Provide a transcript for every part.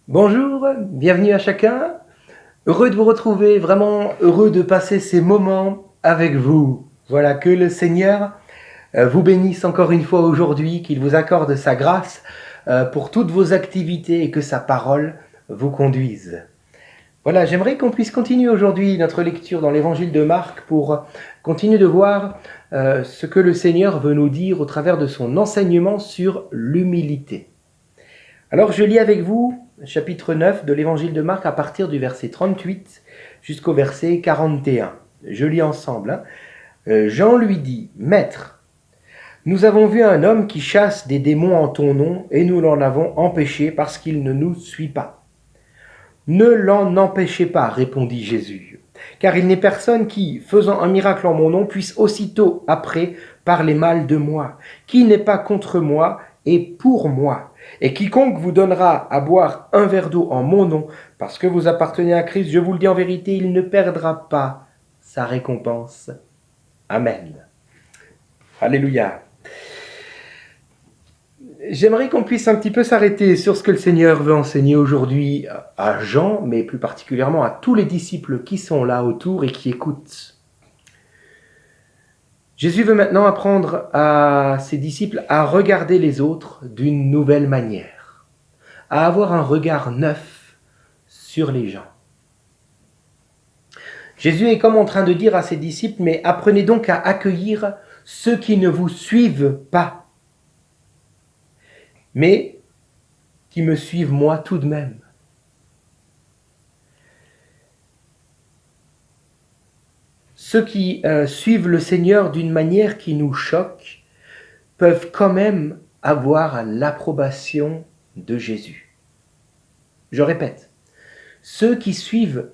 Bonjour, bienvenue à chacun. Heureux de vous retrouver, vraiment heureux de passer ces moments avec vous. Voilà, que le Seigneur vous bénisse encore une fois aujourd'hui, qu'il vous accorde sa grâce pour toutes vos activités et que sa parole vous conduise. Voilà, j'aimerais qu'on puisse continuer aujourd'hui notre lecture dans l'évangile de Marc pour continuer de voir ce que le Seigneur veut nous dire au travers de son enseignement sur l'humilité. Alors je lis avec vous chapitre 9 de l'évangile de Marc à partir du verset 38 jusqu'au verset 41. Je lis ensemble. Jean lui dit, « Maître, nous avons vu un homme qui chasse des démons en ton nom et nous l'en avons empêché parce qu'il ne nous suit pas. » « Ne l'en empêchez pas, répondit Jésus, car il n'est personne qui, faisant un miracle en mon nom, puisse aussitôt après parler mal de moi. Qui n'est pas contre moi est pour moi. Et quiconque vous donnera à boire un verre d'eau en mon nom, parce que vous appartenez à Christ, je vous le dis en vérité, il ne perdra pas sa récompense. Amen. Alléluia. J'aimerais qu'on puisse un petit peu s'arrêter sur ce que le Seigneur veut enseigner aujourd'hui à Jean, mais plus particulièrement à tous les disciples qui sont là autour et qui écoutent. Jésus veut maintenant apprendre à ses disciples à regarder les autres d'une nouvelle manière, à avoir un regard neuf sur les gens. Jésus est comme en train de dire à ses disciples, mais apprenez donc à accueillir ceux qui ne vous suivent pas, mais qui me suivent moi tout de même. Ceux qui suivent le Seigneur d'une manière qui nous choque peuvent quand même avoir l'approbation de Jésus. Je répète, ceux qui suivent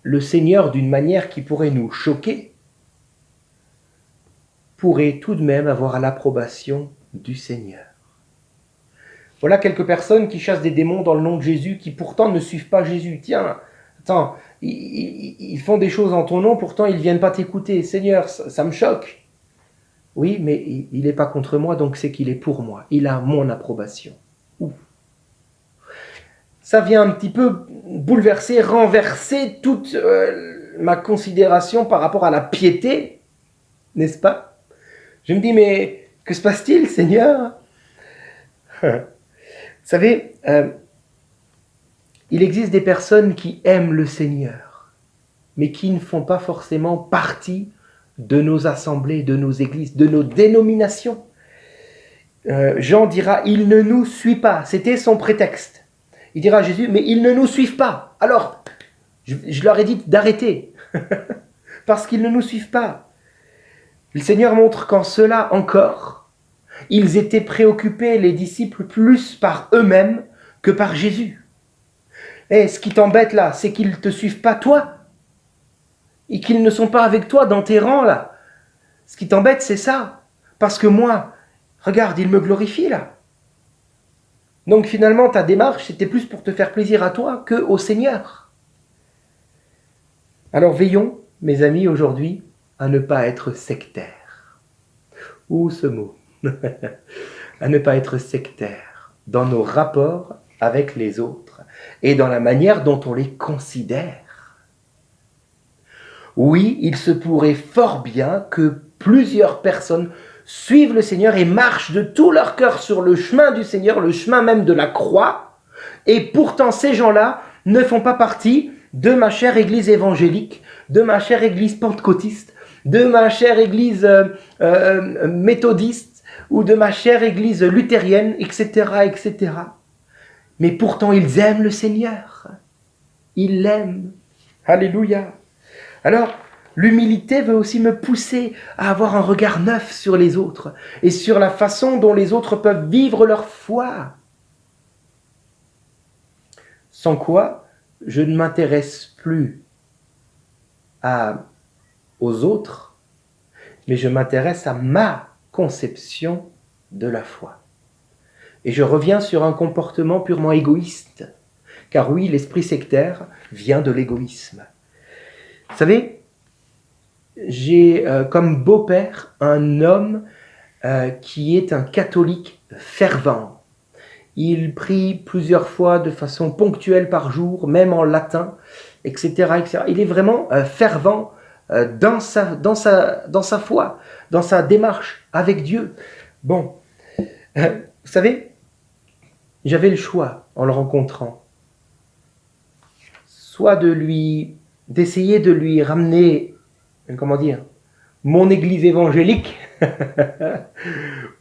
le Seigneur d'une manière qui pourrait nous choquer pourraient tout de même avoir l'approbation du Seigneur. Voilà quelques personnes qui chassent des démons dans le nom de Jésus, qui pourtant ne suivent pas Jésus. Tiens, attends, ils font des choses en ton nom, pourtant ils ne viennent pas t'écouter. Seigneur, ça me choque. Oui, mais il n'est pas contre moi, donc c'est qu'il est pour moi. Il a mon approbation. Ouf. Ça vient un petit peu bouleverser, renverser toute ma considération par rapport à la piété, n'est-ce pas? Je me dis, mais que se passe-t-il, Seigneur? Vous savez, il existe des personnes qui aiment le Seigneur, mais qui ne font pas forcément partie de nos assemblées, de nos églises, de nos dénominations. Jean dira, il ne nous suit pas. C'était son prétexte. Il dira à Jésus, mais ils ne nous suivent pas. Alors, je leur ai dit d'arrêter, parce qu'ils ne nous suivent pas. Le Seigneur montre qu'en cela encore, ils étaient préoccupés, les disciples, plus par eux-mêmes que par Jésus. Et ce qui t'embête là, c'est qu'ils ne te suivent pas toi, et qu'ils ne sont pas avec toi dans tes rangs là. Ce qui t'embête, c'est ça. Parce que moi, regarde, ils me glorifient là. Donc finalement, ta démarche, c'était plus pour te faire plaisir à toi qu'au Seigneur. Alors veillons, mes amis, aujourd'hui, à ne pas être sectaires. Ou ce mot. À ne pas être sectaire dans nos rapports avec les autres et dans la manière dont on les considère. Oui, il se pourrait fort bien que plusieurs personnes suivent le Seigneur et marchent de tout leur cœur sur le chemin du Seigneur, le chemin même de la croix, et pourtant ces gens-là ne font pas partie de ma chère église évangélique, de ma chère église pentecôtiste, de ma chère église méthodiste, ou de ma chère église luthérienne, etc., etc. Mais pourtant, ils aiment le Seigneur. Ils l'aiment. Alléluia. Alors, l'humilité veut aussi me pousser à avoir un regard neuf sur les autres et sur la façon dont les autres peuvent vivre leur foi. Sans quoi, je ne m'intéresse plus aux autres, mais je m'intéresse à ma conception de la foi. Et je reviens sur un comportement purement égoïste, car oui, l'esprit sectaire vient de l'égoïsme. Vous savez, j'ai comme beau-père un homme qui est un catholique fervent. Il prie plusieurs fois de façon ponctuelle par jour, même en latin, etc. etc. Il est vraiment fervent dans sa foi, dans sa démarche avec Dieu. Bon, vous savez, j'avais le choix en le rencontrant, soit d'essayer de lui ramener, comment dire, mon église évangélique,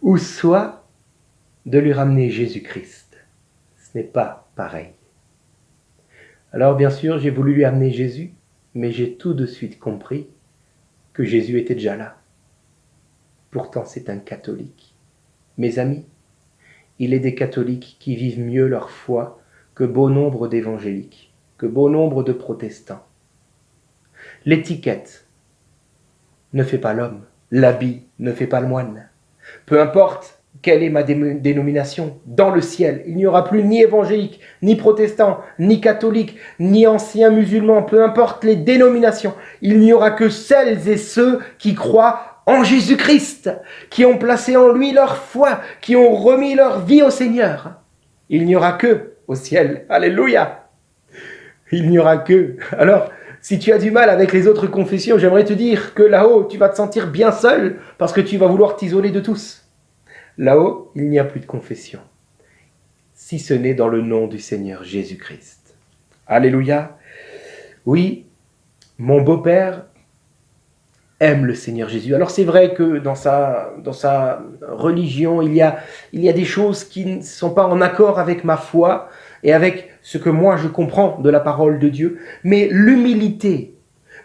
ou soit de lui ramener Jésus-Christ. Ce n'est pas pareil. Alors bien sûr, j'ai voulu lui amener Jésus, mais j'ai tout de suite compris que Jésus était déjà là. Pourtant, c'est un catholique. Mes amis, il est des catholiques qui vivent mieux leur foi que bon nombre d'évangéliques, que bon nombre de protestants. L'étiquette ne fait pas l'homme, l'habit ne fait pas le moine. Peu importe quelle est ma dénomination, dans le ciel, il n'y aura plus ni évangélique, ni protestant, ni catholique, ni ancien musulman, peu importe les dénominations, il n'y aura que celles et ceux qui croient en Jésus-Christ, qui ont placé en lui leur foi, qui ont remis leur vie au Seigneur. Il n'y aura que au ciel. Alléluia. Il n'y aura que. Alors, si tu as du mal avec les autres confessions, j'aimerais te dire que là-haut, tu vas te sentir bien seul parce que tu vas vouloir t'isoler de tous. Là-haut, il n'y a plus de confession, si ce n'est dans le nom du Seigneur Jésus-Christ. Alléluia. Oui, mon beau-père aime le Seigneur Jésus. Alors c'est vrai que dans sa religion, il y a des choses qui ne sont pas en accord avec ma foi et avec ce que moi je comprends de la parole de Dieu, mais l'humilité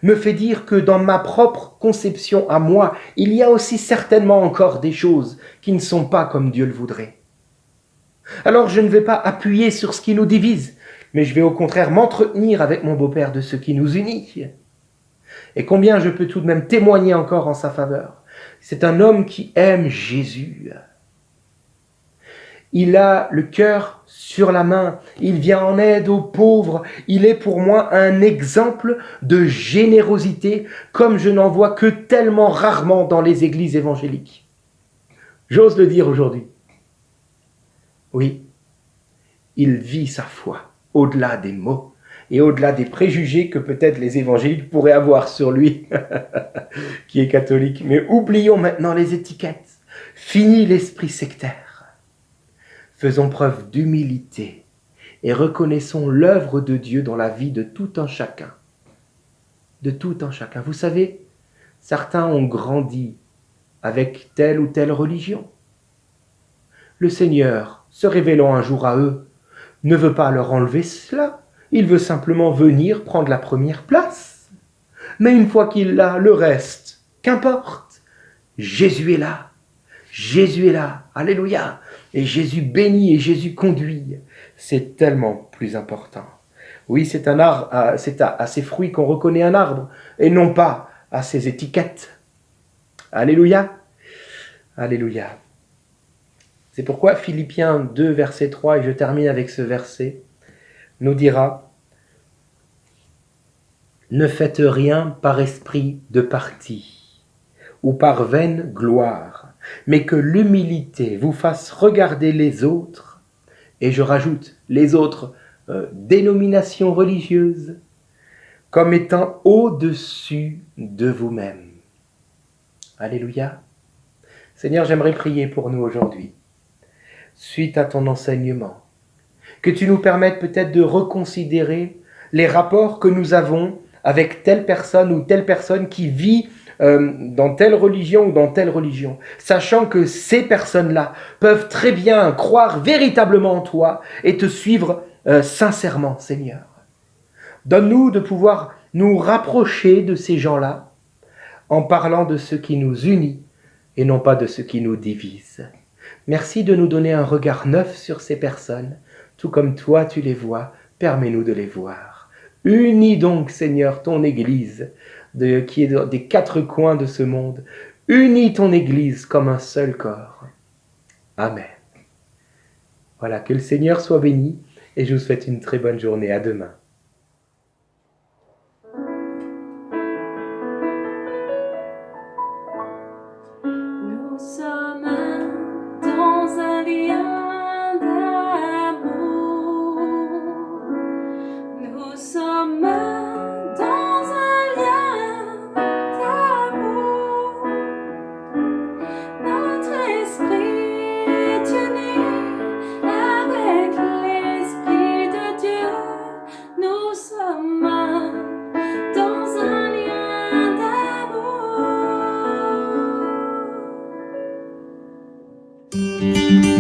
me fait dire que dans ma propre conception à moi, il y a aussi certainement encore des choses qui ne sont pas comme Dieu le voudrait. Alors je ne vais pas appuyer sur ce qui nous divise, mais je vais au contraire m'entretenir avec mon beau-père de ce qui nous unit. Et combien je peux tout de même témoigner encore en sa faveur. C'est un homme qui aime Jésus. Il a le cœur sur la main, il vient en aide aux pauvres, il est pour moi un exemple de générosité comme je n'en vois que tellement rarement dans les églises évangéliques. J'ose le dire aujourd'hui. Oui, il vit sa foi au-delà des mots et au-delà des préjugés que peut-être les évangéliques pourraient avoir sur lui, qui est catholique. Mais oublions maintenant les étiquettes. Fini l'esprit sectaire. Faisons preuve d'humilité et reconnaissons l'œuvre de Dieu dans la vie de tout un chacun. De tout un chacun. Vous savez, certains ont grandi avec telle ou telle religion. Le Seigneur, se révélant un jour à eux, ne veut pas leur enlever cela. Il veut simplement venir prendre la première place. Mais une fois qu'il l'a, le reste, qu'importe. Jésus est là. Jésus est là. Alléluia. Et Jésus bénit et Jésus conduit. C'est tellement plus important. Oui, c'est un arbre, c'est à ses fruits qu'on reconnaît un arbre, et non pas à ses étiquettes. Alléluia. Alléluia. C'est pourquoi Philippiens 2, verset 3, et je termine avec ce verset, nous dira « Ne faites rien par esprit de parti ou par vaine gloire, mais que l'humilité vous fasse regarder les autres, et je rajoute les autres dénominations religieuses, comme étant au-dessus de vous-même. » Alléluia. Seigneur, j'aimerais prier pour nous aujourd'hui, suite à ton enseignement, que tu nous permettes peut-être de reconsidérer les rapports que nous avons avec telle personne ou telle personne qui vit dans telle religion ou dans telle religion, sachant que ces personnes-là peuvent très bien croire véritablement en toi et te suivre sincèrement, Seigneur. Donne-nous de pouvoir nous rapprocher de ces gens-là en parlant de ce qui nous unit et non pas de ce qui nous divise. Merci de nous donner un regard neuf sur ces personnes, tout comme toi tu les vois, permets-nous de les voir. Unis donc, Seigneur, ton Église, qui est des quatre coins de ce monde. Unis ton Église comme un seul corps. Amen. Voilà, que le Seigneur soit béni, et je vous souhaite une très bonne journée. À demain. Ciao.